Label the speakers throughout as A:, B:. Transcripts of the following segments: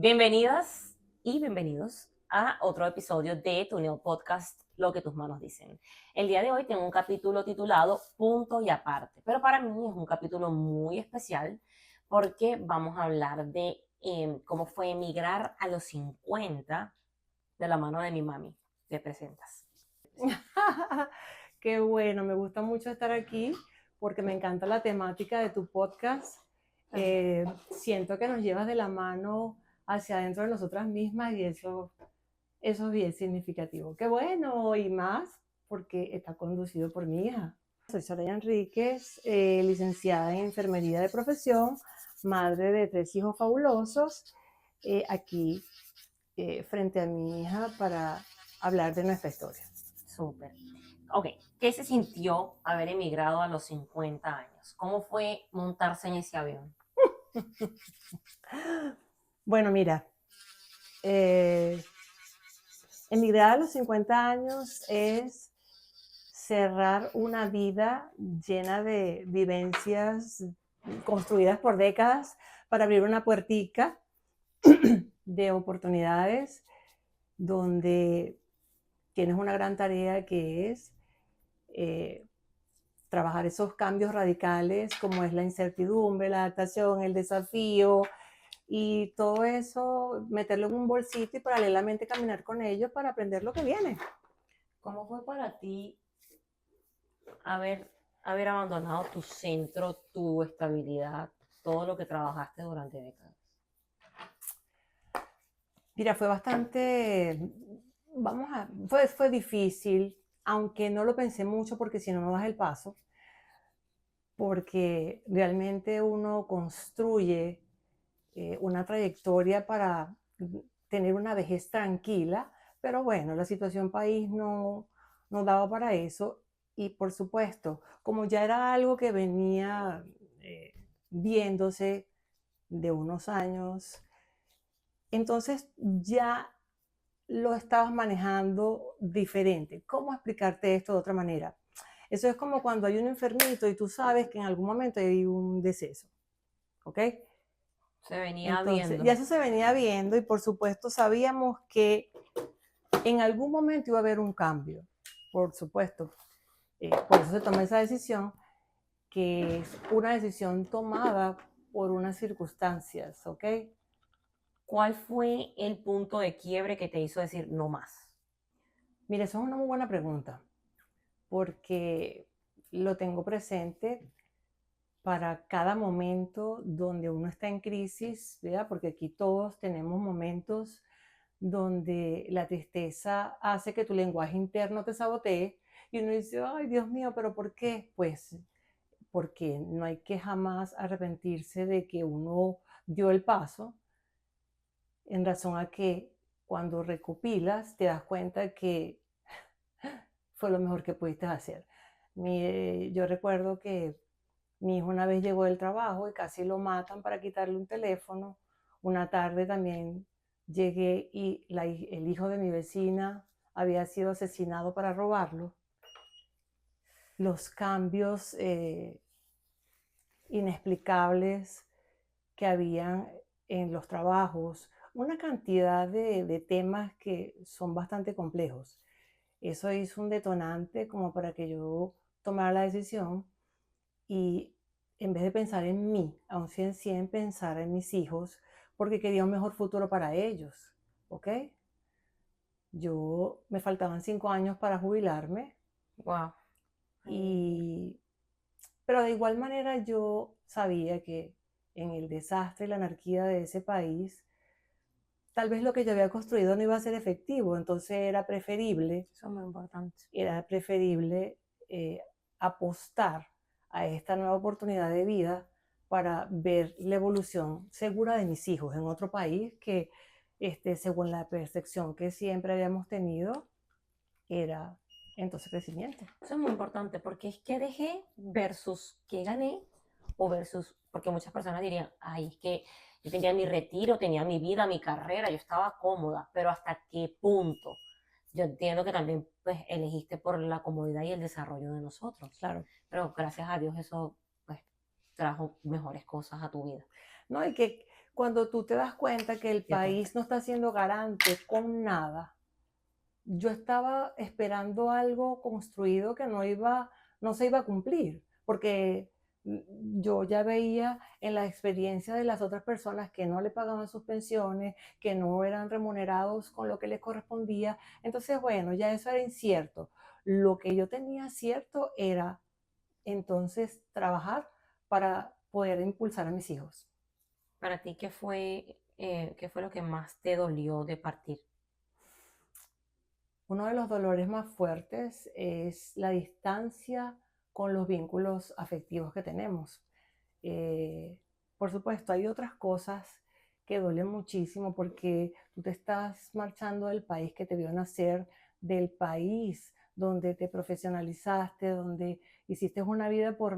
A: Bienvenidas y bienvenidos a otro episodio de tu nuevo podcast, Lo que tus manos dicen. El día de hoy tengo un capítulo titulado Punto y Aparte, pero para mí es un capítulo muy especial porque vamos a hablar de cómo fue emigrar a los 50 de la mano de mi mami. ¿Te presentas?
B: Qué bueno, me gusta mucho estar aquí porque me encanta la temática de tu podcast. Siento que nos llevas de la mano hacia adentro de nosotras mismas y eso es bien significativo. Qué bueno, y más porque está conducido por mi hija. Soy Soraya Enríquez, licenciada en enfermería de profesión, madre de 3 hijos fabulosos, aquí frente a mi hija para hablar de nuestra historia.
A: Súper. Ok, ¿qué se sintió haber emigrado a los 50 años? ¿Cómo fue montarse en ese avión?
B: Bueno, mira, emigrar a los 50 años es cerrar una vida llena de vivencias construidas por décadas para abrir una puertica de oportunidades donde tienes una gran tarea que es trabajar esos cambios radicales como es la incertidumbre, la adaptación, el desafío, y todo eso, meterlo en un bolsito y paralelamente caminar con ellos para aprender lo que viene.
A: ¿Cómo fue para ti haber abandonado tu centro, tu estabilidad, todo lo que trabajaste durante décadas?
B: Mira, fue bastante, fue difícil, aunque no lo pensé mucho porque si no, no das el paso, porque realmente uno construye una trayectoria para tener una vejez tranquila, pero bueno, la situación país no daba para eso. Y por supuesto, como ya era algo que venía eh, viéndose de unos años, entonces ya lo estabas manejando diferente. ¿Cómo explicarte esto de otra manera? Eso es como cuando hay un enfermito y tú sabes que en algún momento hay un deceso, ¿ok?
A: Se venía
B: Entonces,
A: viendo.
B: ya eso se venía viendo y por supuesto sabíamos que en algún momento iba a haber un cambio, por supuesto. Por eso se toma esa decisión, que es una decisión tomada por unas circunstancias, ¿ok?
A: ¿Cuál fue el punto de quiebre que te hizo decir no más?
B: Mire, eso es una muy buena pregunta, porque lo tengo presente para cada momento donde uno está en crisis, ¿verdad? Porque aquí todos tenemos momentos donde la tristeza hace que tu lenguaje interno te sabotee y uno dice, ay Dios mío, pero ¿por qué? Pues porque no hay que jamás arrepentirse de que uno dio el paso, en razón a que cuando recopilas te das cuenta que fue lo mejor que pudiste hacer. Yo recuerdo que mi hijo una vez llegó del trabajo y casi lo matan para quitarle un teléfono. Una tarde también llegué y el hijo de mi vecina había sido asesinado para robarlo. Los cambios inexplicables que habían en los trabajos, una cantidad de temas que son bastante complejos. Eso hizo un detonante como para que yo tomara la decisión y en vez de pensar en mí, aun 100 pensar en mis hijos, porque quería un mejor futuro para ellos, ¿ok? Me faltaban 5 años para jubilarme,
A: Wow.
B: y, pero de igual manera yo sabía que en el desastre y la anarquía de ese país, tal vez lo que yo había construido no iba a ser efectivo, entonces
A: Eso es muy importante.
B: era preferible apostar a esta nueva oportunidad de vida para ver la evolución segura de mis hijos en otro país que, según la percepción que siempre habíamos tenido, era entonces crecimiento.
A: Eso es muy importante porque es que dejé versus que gané o versus, porque muchas personas dirían, ay, es que yo tenía mi retiro, tenía mi vida, mi carrera, yo estaba cómoda, pero ¿hasta qué punto? Yo entiendo que también pues elegiste por la comodidad y el desarrollo de nosotros,
B: Claro.
A: pero gracias a Dios eso pues trajo mejores cosas a tu vida.
B: ¿No? Y que cuando tú te das cuenta que el
A: De acuerdo.
B: país no está siendo garante con nada, yo estaba esperando algo construido que no se iba a cumplir, porque yo ya veía en la experiencia de las otras personas que no le pagaban sus pensiones, que no eran remunerados con lo que les correspondía. Entonces, bueno, ya eso era incierto. Lo que yo tenía cierto era entonces trabajar para poder impulsar a mis hijos.
A: Para ti, qué fue lo que más te dolió de partir?
B: Uno de los dolores más fuertes es la distancia con los vínculos afectivos que tenemos. Eh, por supuesto, hay otras cosas que duelen muchísimo porque tú te estás marchando del país que te vio nacer, del país donde te profesionalizaste, donde hiciste una vida por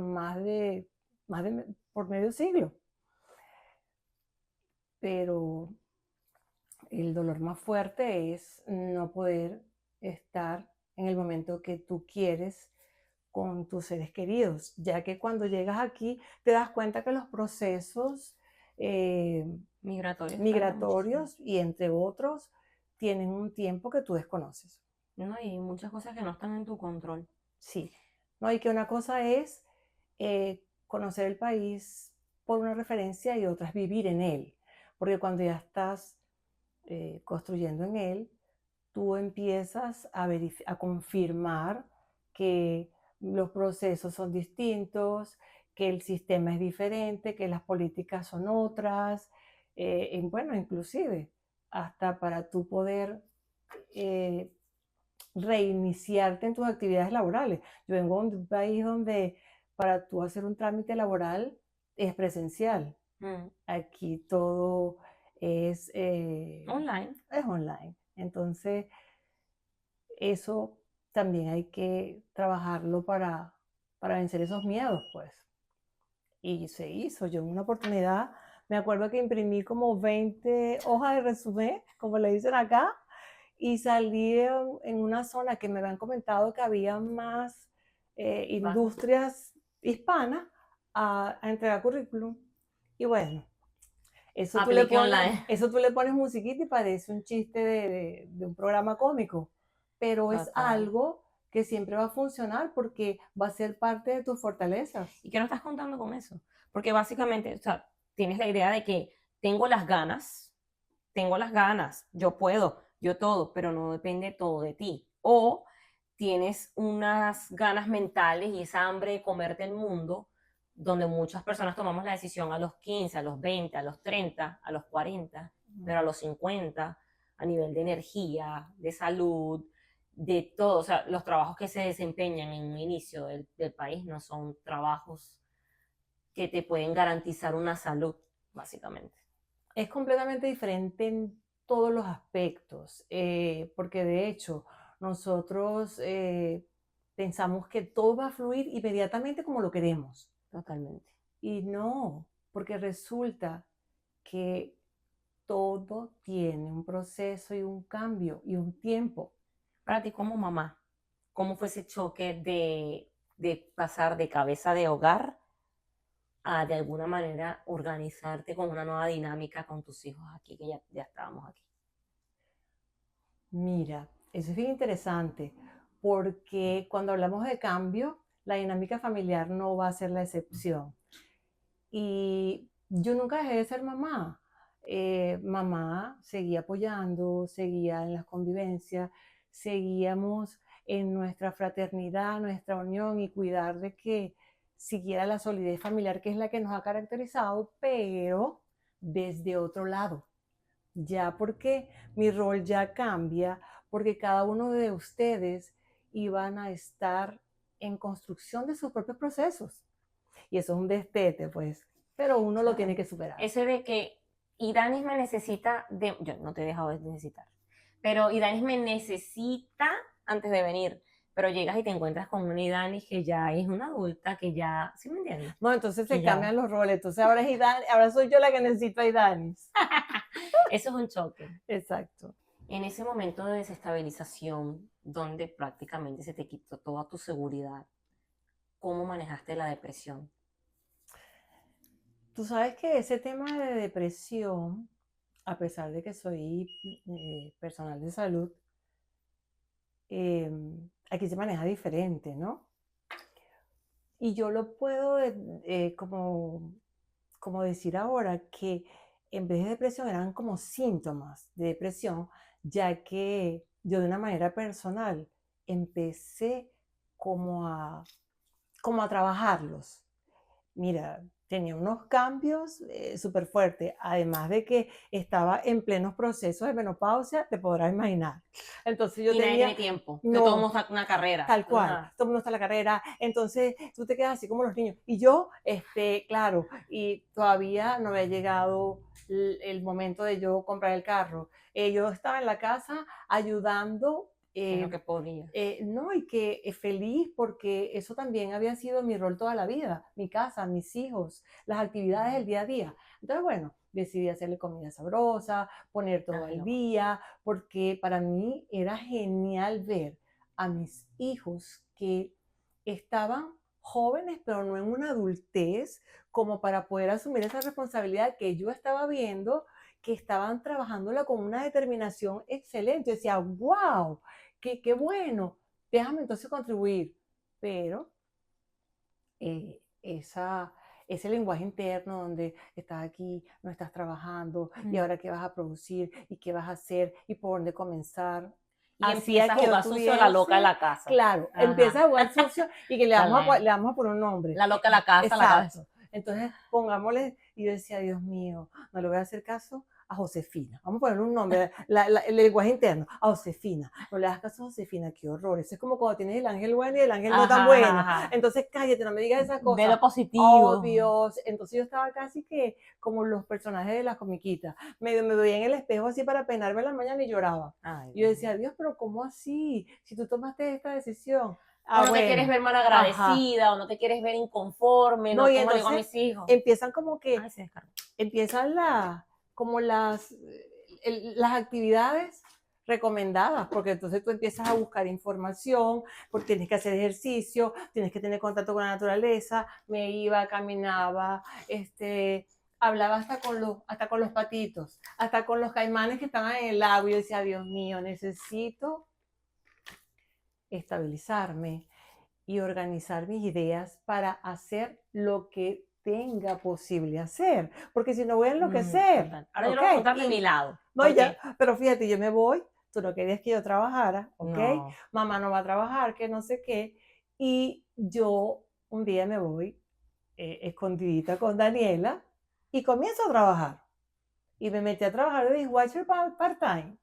B: por medio siglo. Pero el dolor más fuerte es no poder estar en el momento que tú quieres con tus seres queridos, ya que cuando llegas aquí te das cuenta que los procesos eh,
A: Migratorios tardan muchísimo,
B: migratorios y entre otros tienen un tiempo que tú desconoces.
A: ¿no? Y muchas cosas que no están en tu control.
B: Sí, ¿no? Y que una cosa es conocer el país por una referencia y otra es vivir en él, porque cuando ya estás construyendo en él, tú empiezas a confirmar que los procesos son distintos, que el sistema es diferente, que las políticas son otras, bueno, inclusive hasta para tú poder eh, reiniciarte en tus actividades laborales. Yo vengo de un país donde para tú hacer un trámite laboral es presencial.
A: Mm.
B: Aquí todo es,
A: Online.
B: es online. Entonces, eso también hay que trabajarlo para vencer esos miedos, pues. Y se hizo. Yo en una oportunidad, me acuerdo que imprimí como 20 hojas de resumen, como le dicen acá, y salí en una zona que me habían comentado que había más industrias hispanas a entregar currículum. Y bueno,
A: Aplique online.
B: eso tú le pones musiquita y parece un chiste de un programa cómico, pero es
A: Total.
B: algo que siempre va a funcionar porque va a ser parte de tus fortalezas.
A: ¿Y qué no estás contando con eso? Porque básicamente, o sea, tienes la idea de que tengo las ganas, yo puedo, yo todo, pero no depende todo de ti. O tienes unas ganas mentales y esa hambre de comerte el mundo, donde muchas personas tomamos la decisión a los 15, a los 20, a los 30, a los 40, pero a los 50, a nivel de energía, de salud, de todo. O sea, los trabajos que se desempeñan en un inicio del país no son trabajos que te pueden garantizar una salud, básicamente.
B: Es completamente diferente en todos los aspectos, porque de hecho nosotros pensamos que todo va a fluir inmediatamente como lo queremos.
A: Totalmente.
B: Y no, porque resulta que todo tiene un proceso y un cambio y un tiempo.
A: Para ti como mamá, ¿cómo fue ese choque de pasar de cabeza de hogar a de alguna manera organizarte con una nueva dinámica con tus hijos aquí, que ya estábamos aquí?
B: Mira, eso es bien interesante, porque cuando hablamos de cambio, la dinámica familiar no va a ser la excepción. Y yo nunca dejé de ser mamá. Mamá seguía apoyando, seguía en las convivencias, seguíamos en nuestra fraternidad, nuestra unión y cuidar de que siguiera la solidez familiar que es la que nos ha caracterizado, pero desde otro lado. Ya porque mi rol ya cambia, porque cada uno de ustedes iban a estar en construcción de sus propios procesos. Y eso es un destete, pues, pero uno lo tiene que superar.
A: Ese de que Idanis me necesita, yo no te he dejado de necesitar, pero Idanis me necesita antes de venir, pero llegas y te encuentras con una Idanis que ya es una adulta, que ya, ¿sí me entiendes?
B: No, entonces se
A: Que ya,
B: cambian los roles. Entonces ahora es Idanis, ahora soy yo la que necesito a Idanis.
A: eso es un choque.
B: Exacto.
A: En ese momento de desestabilización, donde prácticamente se te quitó toda tu seguridad, ¿cómo manejaste la depresión?
B: Tú sabes que ese tema de depresión, a pesar de que soy personal de salud, aquí se maneja diferente, ¿no? Y yo lo puedo como decir ahora que en vez de depresión eran como síntomas de depresión, ya que yo de una manera personal empecé como a, como a trabajarlos. Mira, tenía unos cambios súper fuertes, además de que estaba en plenos procesos de menopausia, te podrás imaginar. Entonces yo
A: Y nadie tiene
B: tenía,
A: tiempo, que todo el
B: no,
A: mundo está en una carrera.
B: tal cual,
A: Ajá.
B: todo el mundo está en la carrera, entonces tú te quedas así como los niños. Y yo, claro, y todavía no había llegado el momento de yo comprar el carro. Yo estaba en la casa ayudando.
A: En lo que podía.
B: No, y que feliz porque eso también había sido mi rol toda la vida, mi casa, mis hijos, las actividades del día a día. Entonces, bueno, decidí hacerle comida sabrosa, poner todo al
A: Claro.
B: día, porque para mí era genial ver a mis hijos que estaban jóvenes, pero no en una adultez, como para poder asumir esa responsabilidad que yo estaba viendo, que estaban trabajándola con una determinación excelente. Yo decía, wow, qué bueno, déjame entonces contribuir. Pero ese lenguaje interno donde estás aquí, no estás trabajando, y ahora qué vas a producir, y qué vas a hacer, y por dónde comenzar,
A: Y
B: hacía
A: empieza a
B: que yo
A: jugar sucio la loca de
B: tuviese,
A: la casa.
B: claro, empieza
A: Ajá.
B: a jugar sucio y que
A: También.
B: le vamos a poner un nombre.
A: La loca de la casa, la cabeza.
B: Exacto. Entonces, pongámosle, y yo decía, Dios mío, no le voy a hacer caso a Josefina. Vamos a poner un nombre, el lenguaje interno, a Josefina. No le hagas caso a Josefina, qué horror. Eso es como cuando tienes el ángel bueno y el ángel no tan
A: Ajá,
B: bueno.
A: ajá.
B: Entonces, cállate, no me digas esas
A: Ve
B: cosas.
A: lo
B: Oh,
A: positivo.
B: Dios. Entonces yo estaba casi que como los personajes de las comiquitas. Me veía en el espejo así para peinarme en la mañana y lloraba.
A: Ay,
B: Y yo
A: Dios mío.
B: decía, Dios, pero ¿cómo así? Si tú tomaste esta decisión.
A: O
B: Ah,
A: no te quieres
B: bueno.
A: ver mal
B: Ajá.
A: agradecida, o no te quieres ver inconforme,
B: No,
A: no
B: y
A: como le digo a
B: entonces
A: mis hijos.
B: empiezan como
A: Ay,
B: que,
A: se descargó.
B: empiezan como las actividades recomendadas, porque entonces tú empiezas a buscar información, porque tienes que hacer ejercicio, tienes que tener contacto con la naturaleza, me iba, caminaba, hablaba hasta con los patitos, hasta con los caimanes que estaban en el lago, y yo decía, Dios mío, necesito estabilizarme y organizar mis ideas para hacer lo que tenga posible hacer, porque si no voy a enloquecer,
A: Total. Ahora yo le
B: ¿ok?
A: voy a contar de mi
B: Y
A: lado.
B: no, ya,
A: Porque
B: pero fíjate, yo me voy, tú no querías que yo trabajara, ¿ok?
A: no.
B: Mamá no va a trabajar, que no sé qué, y yo un día me voy escondidita con Daniela y comienzo a trabajar. Y me metí a trabajar de dishwasher part-time.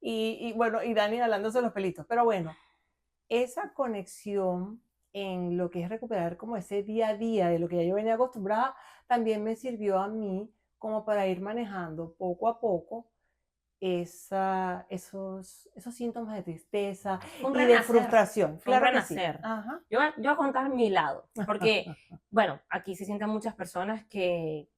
B: Y bueno, y Dani jalándose los pelitos. Pero bueno, esa conexión en lo que es recuperar como ese día a día de lo que ya yo venía acostumbrada, también me sirvió a mí como para ir manejando poco a poco esos síntomas de tristeza
A: Un
B: y de
A: renacer.
B: frustración.
A: Fue un
B: Claro que sí.
A: renacer.
B: Ajá.
A: Yo voy a contar mi lado. Porque, bueno, aquí se sientan muchas personas que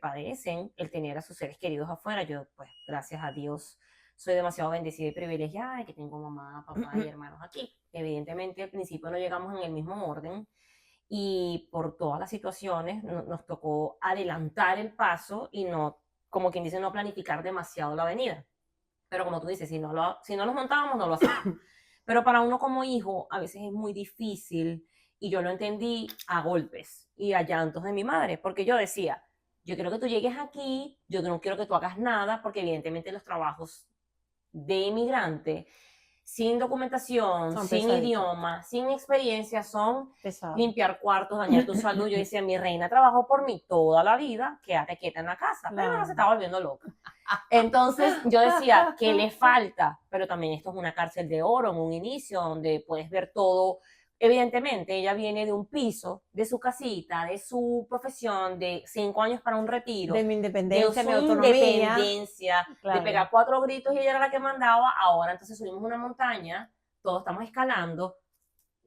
A: padecen el tener a sus seres queridos afuera. Yo, pues, gracias a Dios, soy demasiado bendecida y privilegiada de que tengo mamá, papá y hermanos aquí. Evidentemente, al principio no llegamos en el mismo orden y por todas las situaciones nos tocó adelantar el paso y no, como quien dice, no planificar demasiado la venida. Pero como tú dices, si no nos montábamos, no lo hacíamos. Pero para uno como hijo, a veces es muy difícil y yo lo entendí a golpes y a llantos de mi madre, porque yo decía, yo quiero que tú llegues aquí, yo no quiero que tú hagas nada, porque evidentemente los trabajos de inmigrante sin documentación,
B: Son
A: sin
B: pesaditos,
A: idioma, sin experiencia, son
B: pesados.
A: limpiar cuartos, dañar tu salud. Yo decía, mi reina trabajó por mí toda la vida, quédate quieta en la casa, pero no se
B: Claro.
A: estaba volviendo loca. Entonces yo decía, ¿qué le falta? Pero también esto es una cárcel de oro en un inicio, donde puedes ver todo. Evidentemente, ella viene de un piso, de su casita, de su profesión, de 5 años para un retiro,
B: De mi
A: de
B: independencia, mi
A: su
B: autonomía.
A: independencia, de
B: Claro.
A: pegar 4 gritos y ella era la que mandaba. Ahora entonces subimos una montaña, todos estamos escalando,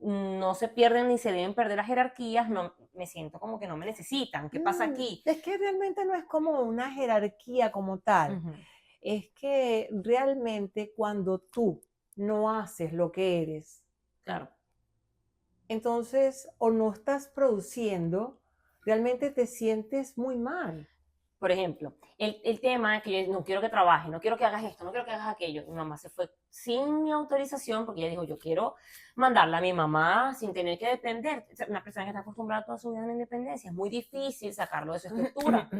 A: no se pierden ni se deben perder las jerarquías, no, me siento como que no me necesitan. ¿Qué pasa aquí?
B: Es que realmente no es como una jerarquía como tal. Es que realmente cuando tú no haces lo que eres,
A: Claro.
B: entonces o no estás produciendo, realmente te sientes muy mal.
A: Por ejemplo, el tema es que yo no quiero que trabajes, no quiero que hagas esto, no quiero que hagas aquello. Mi mamá se fue sin mi autorización porque ella dijo, yo quiero mandarla a mi mamá sin tener que depender. Una persona que está acostumbrada toda su vida a la independencia, es muy difícil sacarlo de su estructura.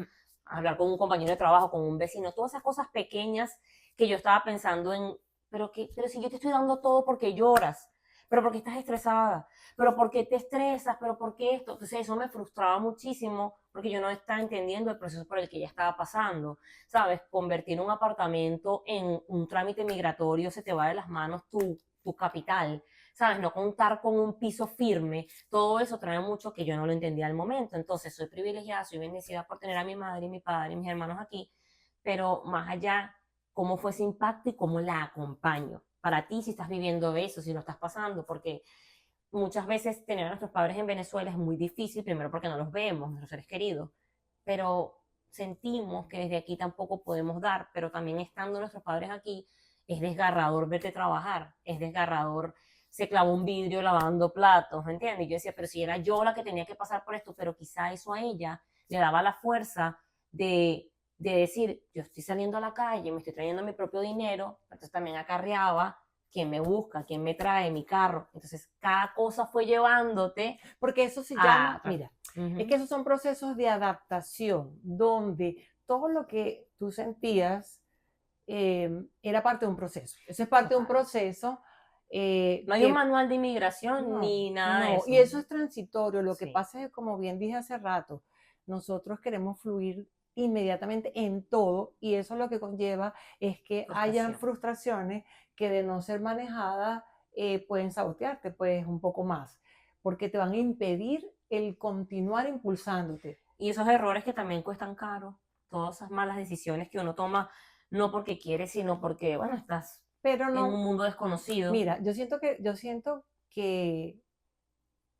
A: Hablar con un compañero de trabajo, con un vecino, todas esas cosas pequeñas que yo estaba pensando en, pero si yo te estoy dando todo porque lloras, pero porque estás estresada, pero porque te estresas, pero porque esto. Entonces eso me frustraba muchísimo porque yo no estaba entendiendo el proceso por el que ella estaba pasando. ¿Sabes? Convertir un apartamento en un trámite migratorio, se te va de las manos tu capital. ¿Sabes? No contar con un piso firme, todo eso trae mucho que yo no lo entendía al momento. Entonces soy privilegiada, soy bendecida por tener a mi madre y mi padre y mis hermanos aquí, pero más allá, cómo fue ese impacto y cómo la acompaño. Para ti, si estás viviendo eso, si lo estás pasando, porque muchas veces tener a nuestros padres en Venezuela es muy difícil, primero porque no los vemos, nuestros seres queridos, pero sentimos que desde aquí tampoco podemos dar, pero también estando nuestros padres aquí, es desgarrador verte trabajar, es desgarrador, se clavó un vidrio lavando platos, ¿me entiendes? Y yo decía, pero si era yo la que tenía que pasar por esto, pero quizá eso a ella le daba la fuerza de decir, yo estoy saliendo a la calle, me estoy trayendo mi propio dinero, entonces también acarreaba quién me busca, quién me trae mi carro. Entonces, cada cosa fue llevándote
B: Porque eso se
A: a...
B: llama, mira, es que
A: Uh-huh.
B: esos son procesos de adaptación, donde todo lo que tú sentías era parte de un proceso. Eso es parte de un
A: Total.
B: proceso
A: No hay un
B: que
A: manual de inmigración
B: no,
A: ni nada de
B: no, y
A: eso.
B: eso es transitorio. Lo que
A: Sí,
B: pasa es que, como bien dije hace rato, nosotros queremos fluir inmediatamente en todo y eso lo que conlleva es que hayan
A: frustración.
B: frustraciones que de no ser manejadas pueden sabotearte pues un poco más, porque te van a impedir el continuar impulsándote.
A: Y esos errores que también cuestan caro, todas esas malas decisiones que uno toma, no porque quiere, sino porque, bueno, estás
B: Pero
A: en un
B: no,
A: mundo desconocido.
B: mira, yo siento que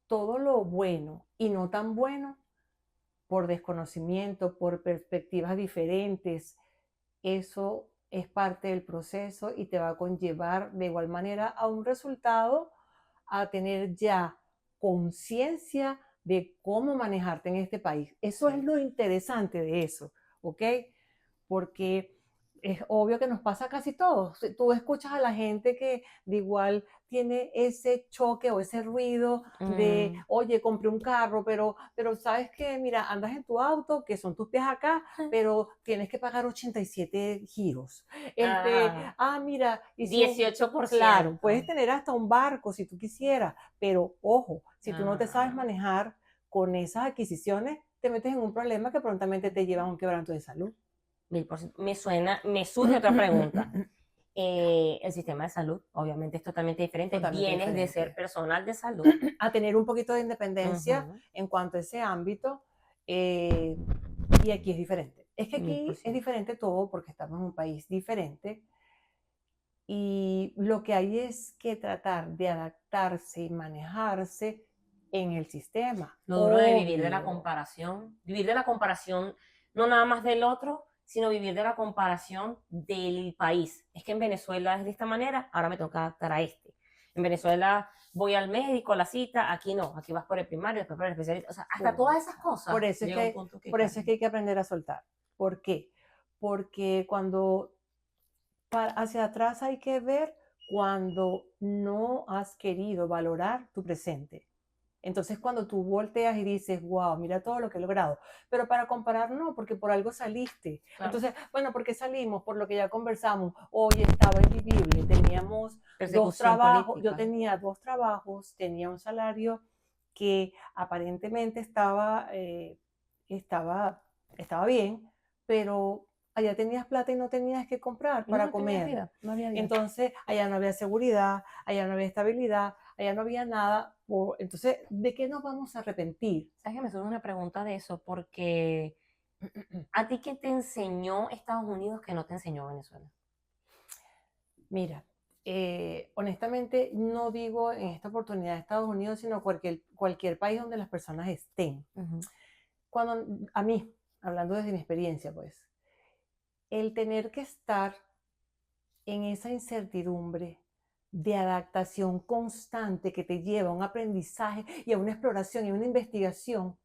B: todo lo bueno y no tan bueno por desconocimiento, por perspectivas diferentes, eso es parte del proceso y te va a conllevar de igual manera a un resultado, a tener ya conciencia de cómo manejarte en este país. Eso es
A: Sí.
B: lo interesante de eso, ¿ok? Porque es obvio que nos pasa a casi todos. Tú escuchas a la gente que de igual tiene ese choque o ese ruido de,
A: Mm.
B: oye, compré un carro, pero sabes que, mira, andas en tu auto, que son tus pies acá, pero tienes que pagar 87 giros.
A: Ah,
B: Mira, hicimos, claro,
A: 18%.
B: puedes tener hasta un barco si tú quisieras, pero ojo, si tú no te sabes
A: Ah,
B: manejar con esas adquisiciones, te metes en un problema que prontamente te lleva a un quebranto de salud.
A: 1000%. Me surge otra pregunta. El sistema de salud, obviamente, es totalmente diferente.
B: Totalmente
A: Vienes de ser
B: diferente.
A: personal de salud.
B: A tener un poquito de independencia
A: Ujú,
B: en cuanto a ese ámbito, eh, y aquí es diferente. Es que
A: mil por
B: aquí es
A: ciento.
B: diferente todo porque estamos en un país diferente y lo que hay es que tratar de adaptarse y manejarse en el sistema.
A: Lo duro de
B: Obvio.
A: vivir de la comparación, no nada más del otro, sino vivir de la comparación del país. Es que en Venezuela es de esta manera, ahora me toca adaptar a este. En Venezuela voy al médico, a la cita, aquí no, aquí vas por el primario, después por el especialista. O sea, hasta todas esas cosas
B: Por eso es
A: llega un
B: que,
A: punto que
B: por eso es que
A: cansan.
B: hay que aprender a soltar. ¿Por qué? Porque cuando hacia atrás hay que ver cuando no has querido valorar tu presente. Entonces, cuando tú volteas y dices, wow, mira todo lo que he logrado, pero para comparar no, porque por algo saliste.
A: Claro,
B: Entonces, bueno, porque salimos, por lo que ya conversamos, hoy estaba invivible, teníamos dos
A: persecución
B: trabajos, yo
A: política.
B: tenía dos trabajos, tenía un salario que aparentemente estaba, estaba bien, pero allá tenías plata y no tenías que comprar
A: Y
B: para
A: no tenías
B: comer.
A: vida, no había vida.
B: Entonces, allá no había seguridad, allá no había estabilidad, allá no había nada. Entonces, ¿de qué nos vamos a arrepentir?
A: ¿Sabes que me surge una pregunta de eso? Porque ¿a ti qué te enseñó Estados Unidos que no te enseñó Venezuela?
B: Mira, honestamente no digo en esta oportunidad Estados Unidos, sino cualquier país donde las personas estén.
A: Ujú.
B: Cuando a mí, hablando desde mi experiencia, pues, el tener que estar en esa incertidumbre de adaptación constante que te lleva a un aprendizaje y a una exploración y a una investigación,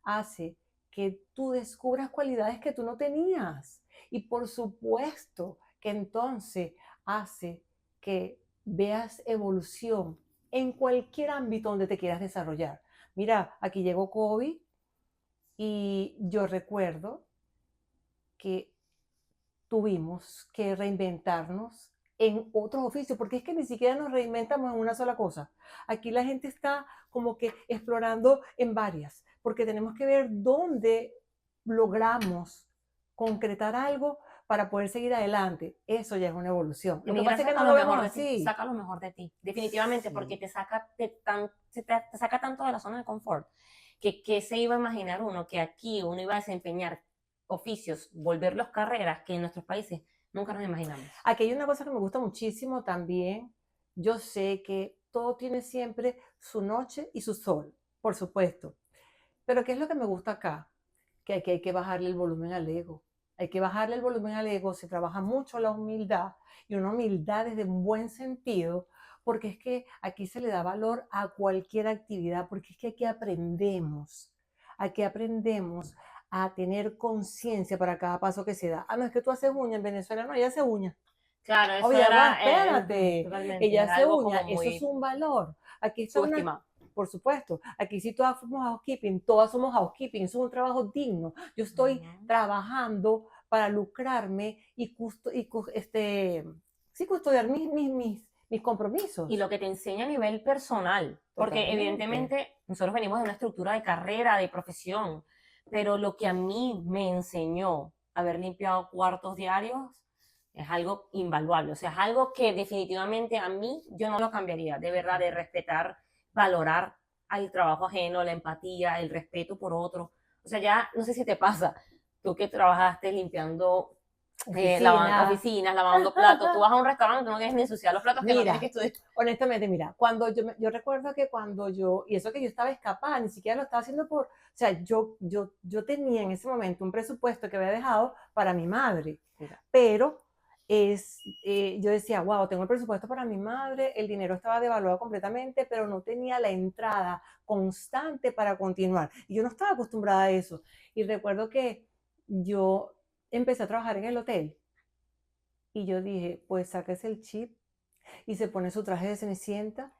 B: hace que tú descubras cualidades que tú no tenías. Y por supuesto que entonces hace que veas evolución en cualquier ámbito donde te quieras desarrollar. Mira, aquí llegó COVID y yo recuerdo que tuvimos que reinventarnos en otros oficios, porque es que ni siquiera nos reinventamos en una sola cosa. Aquí la gente está como que explorando en varias, porque tenemos que ver dónde logramos concretar algo para poder seguir adelante. Eso ya es una evolución. Lo que
A: Emigra
B: pasa es que
A: saca
B: no
A: lo
B: lo vemos
A: mejor de ti,
B: así.
A: saca lo mejor de ti, definitivamente, porque
B: Sí.
A: te saca, te saca tanto de la zona de confort, que se iba a imaginar uno que aquí uno iba a desempeñar oficios, volverlos carreras que en nuestros países nunca nos imaginamos.
B: Aquí hay una cosa que me gusta muchísimo también. Yo sé que todo tiene siempre su noche y su sol, por supuesto. Pero ¿qué es lo que me gusta acá? Que aquí hay que bajarle el volumen al ego. Hay que bajarle el volumen al ego, se trabaja mucho la humildad y una humildad desde un buen sentido, porque es que aquí se le da valor a cualquier actividad, porque es que aquí aprendemos a tener conciencia para cada paso que se da. Ah, no, es que tú haces uña en Venezuela, no, ella hace uña.
A: Claro, eso
B: Oye, va,
A: era
B: espérate,
A: totalmente,
B: ella
A: era
B: hace
A: algo
B: uña,
A: como
B: eso es
A: muy
B: un valor. Aquí está una,
A: subestimado.
B: por supuesto, aquí sí todas somos housekeeping, eso es un trabajo digno. Yo estoy
A: Ujú.
B: trabajando para lucrarme y, sí, custodiar mis
A: Y lo
B: compromisos.
A: que te enseña a nivel personal, porque
B: Totalmente.
A: evidentemente nosotros venimos de una estructura de carrera, de profesión, pero lo que a mí me enseñó haber limpiado cuartos diarios es algo invaluable, o sea, es algo que definitivamente a mí yo no lo cambiaría, de verdad, de respetar, valorar al trabajo ajeno, la empatía, el respeto por otro. O sea, ya no sé si te pasa, tú que trabajaste limpiando
B: Oficina.
A: oficinas, lavando platos. Tú vas a un restaurante, tú no tienes ni ensuciar los platos que no tienes que
B: Mira,
A: estudiar.
B: honestamente, mira, yo recuerdo que cuando y eso que yo estaba escapada, ni siquiera lo estaba haciendo o sea, yo tenía en ese momento un presupuesto que había dejado para mi madre,
A: Mira,
B: pero yo decía, wow, tengo el presupuesto para mi madre, el dinero estaba devaluado completamente, pero no tenía la entrada constante para continuar. Y yo no estaba acostumbrada a eso. Y recuerdo que yo empecé a trabajar en el hotel y yo dije, pues sáquese el chip y se pone su traje de Cenicienta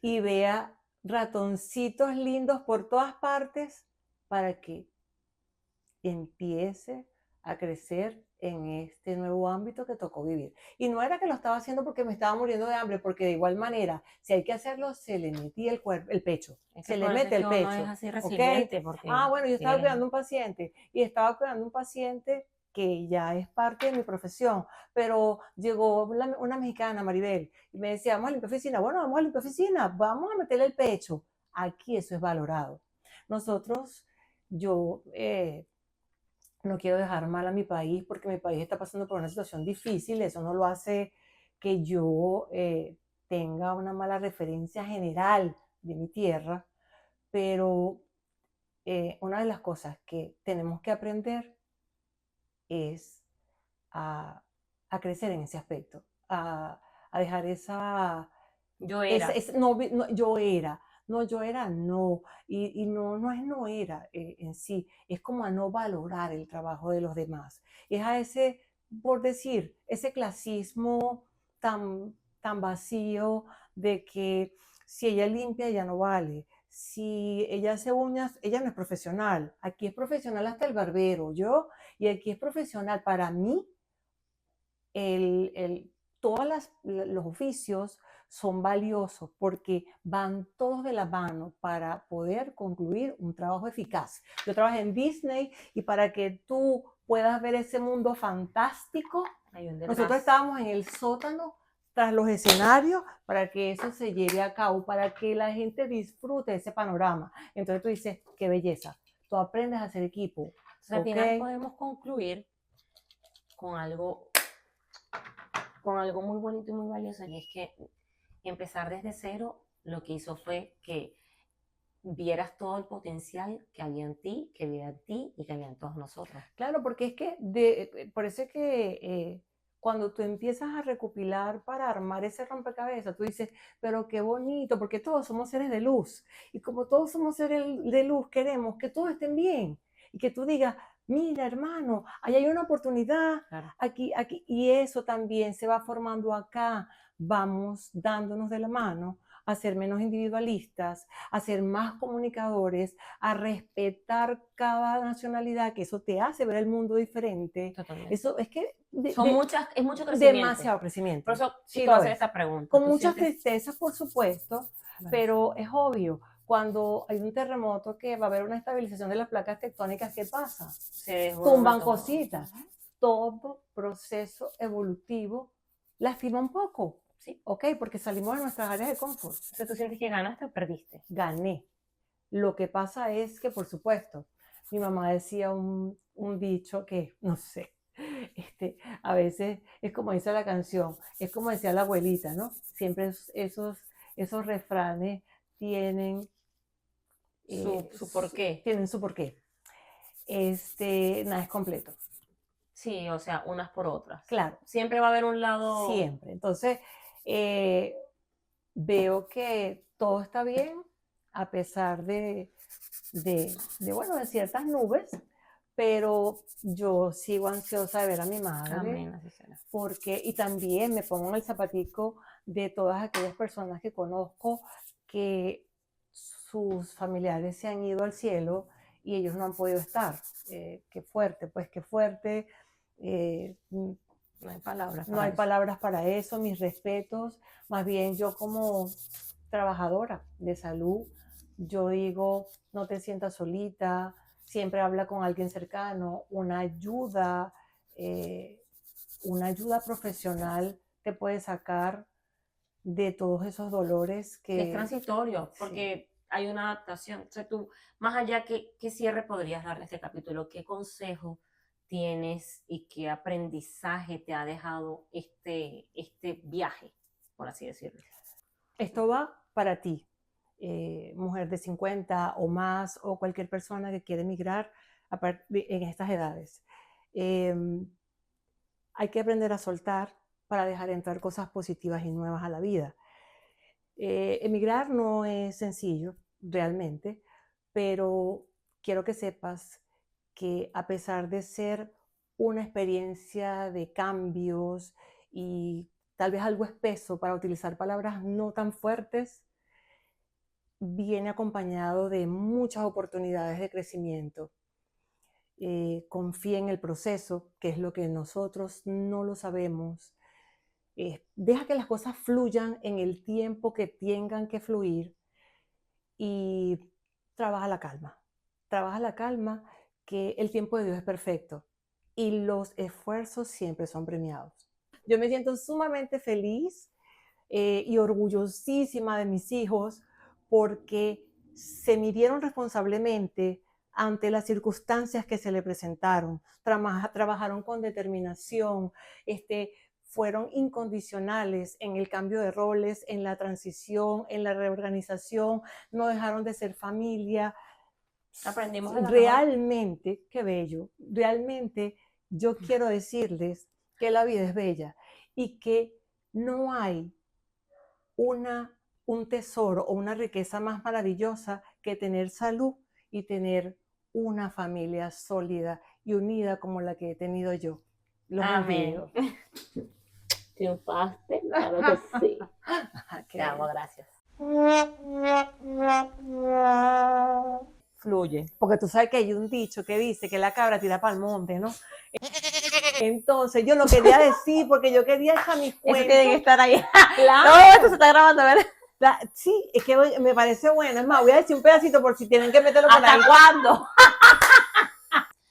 B: y vea ratoncitos lindos por todas partes para que empiece a crecer en este nuevo ámbito que tocó vivir. Y no era que lo estaba haciendo porque me estaba muriendo de hambre, porque de igual manera, si hay que hacerlo, se le metía el pecho,
A: es que
B: se le
A: por eso es
B: mete
A: que
B: el
A: uno es
B: pecho,
A: así
B: ¿ok?
A: resiliente, porque
B: Ah, bueno, yo estaba
A: eres...
B: cuidando un paciente y estaba cuidando un paciente que ya es parte de mi profesión, pero llegó una mexicana, Maribel, y me decía, vamos a limpiar oficina. Bueno, vamos a limpiar oficina, vamos a meterle el pecho. Aquí eso es valorado. Nosotros, yo no quiero dejar mal a mi país porque mi país está pasando por una situación difícil, eso no lo hace que yo tenga una mala referencia general de mi tierra, pero una de las cosas que tenemos que aprender es a, a crecer en ese aspecto, a dejar
A: Yo era.
B: yo era, no, yo era, no, y no, no es no era en sí, es como a no valorar el trabajo de los demás, es a ese, por decir, ese clasismo tan vacío de que si ella limpia, ella no vale. Si ella hace uñas, ella no es profesional. Aquí es profesional hasta el barbero, yo, y aquí es profesional para mí todos los oficios son valiosos porque van todos de la mano para poder concluir un trabajo eficaz. Yo trabajé en Disney y para que tú puedas ver ese mundo fantástico, nosotros estábamos en el sótano tras los escenarios para que eso se lleve a cabo, para que la gente disfrute ese panorama. Entonces tú dices, qué belleza, tú aprendes a hacer equipo.
A: Entonces, al final podemos concluir con algo muy bonito y muy valioso, y es que empezar desde cero lo que hizo fue que vieras todo el potencial que había en ti, que había en ti y que había en todos nosotros.
B: Claro, porque es que por eso es que cuando tú empiezas a recopilar para armar ese rompecabezas, tú dices, pero qué bonito, porque todos somos seres de luz. Y como todos somos seres de luz, queremos que todos estén bien. Y que tú digas, mira, hermano, ahí hay una oportunidad,
A: Claro.
B: aquí, y eso también se va formando acá. Vamos dándonos de la mano a ser menos individualistas, a ser más comunicadores, a respetar cada nacionalidad, que eso te hace ver el mundo diferente.
A: Totalmente.
B: Eso es que
A: Es mucho crecimiento.
B: demasiado crecimiento.
A: Por eso
B: Sí
A: sí
B: lo
A: te hacer
B: es.
A: esta pregunta.
B: Con
A: ¿Tú
B: muchas
A: sientes?
B: tristezas, por supuesto,
A: Claro.
B: pero es obvio, cuando hay un terremoto que va a haber una estabilización de las placas tectónicas, ¿qué pasa?
A: Se desborona
B: Tumban
A: todo.
B: cositas. Todo proceso evolutivo lastima un poco.
A: Sí.
B: ¿Ok? Porque salimos de nuestras áreas de confort.
A: Entonces, ¿tú sientes que ganaste o perdiste?
B: Gané. Lo que pasa es que, por supuesto, mi mamá decía un dicho que, no sé, a veces es como dice la canción, es como decía la abuelita, ¿no? Siempre esos refranes tienen
A: Su porqué.
B: Tienen su porqué. Nada es completo.
A: Sí, o sea, unas por otras.
B: Claro.
A: Siempre va a haber un lado.
B: Siempre. Entonces, veo que todo está bien a pesar de ciertas nubes, pero yo sigo ansiosa de ver a mi madre.
A: Amén, así será.
B: Y también me pongo en el zapatico de todas aquellas personas que conozco que sus familiares se han ido al cielo y ellos no han podido estar. Qué fuerte, pues qué fuerte.
A: No hay palabras.
B: No hay palabras para eso, mis respetos. Más bien yo como trabajadora de salud, yo digo, no te sientas solita, siempre habla con alguien cercano, una ayuda profesional te puede sacar de todos esos dolores que...
A: Es transitorio, porque sí, hay una adaptación. O sea, tú, más allá, ¿qué cierre podrías darle a este capítulo? ¿Qué consejo tienes y qué aprendizaje te ha dejado este viaje, por así decirlo?
B: Esto va para ti, mujer de 50 o más, o cualquier persona que quiere emigrar en estas edades. Hay que aprender a soltar para dejar entrar cosas positivas y nuevas a la vida. Emigrar no es sencillo, realmente, pero quiero que sepas que a pesar de ser una experiencia de cambios y tal vez algo espeso para utilizar palabras no tan fuertes, viene acompañado de muchas oportunidades de crecimiento. Confía en el proceso, que es lo que nosotros no lo sabemos. Deja que las cosas fluyan en el tiempo que tengan que fluir y trabaja la calma. Trabaja la calma, que el tiempo de Dios es perfecto y los esfuerzos siempre son premiados. Yo me siento sumamente feliz y orgullosísima de mis hijos porque se midieron responsablemente ante las circunstancias que se le presentaron. Trabajaron con determinación, fueron incondicionales en el cambio de roles, en la transición, en la reorganización, no dejaron de ser familia.
A: Aprendimos
B: realmente, qué bello, realmente yo quiero decirles que la vida es bella y que no hay un tesoro o una riqueza más maravillosa que tener salud y tener una familia sólida y unida como la que he tenido yo. Los envío.
A: Triunfaste, claro que sí. Te amo, gracias.
B: Fluye. Porque tú sabes que hay un dicho que dice que la cabra tira para el monte, ¿no? Entonces, yo lo quería decir porque yo quería echar mis cuentos.
A: Eso tiene que estar ahí.
B: Claro.
A: No, esto se está grabando, ¿verdad?
B: Sí, es que me parece bueno. Es más, voy a decir un pedacito por si tienen que meterlo por ahí.
A: ¿Hasta cuándo?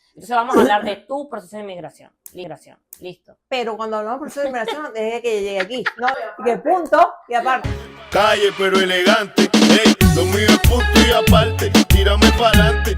A: Entonces vamos a hablar de tu proceso de inmigración. Migración, listo.
B: Pero cuando hablamos de proceso de inmigración, desde que llegué aquí, ¿no? Y que punto, y aparte.
C: Calle pero elegante, hey, lo mío es punto y aparte, tírame para adelante.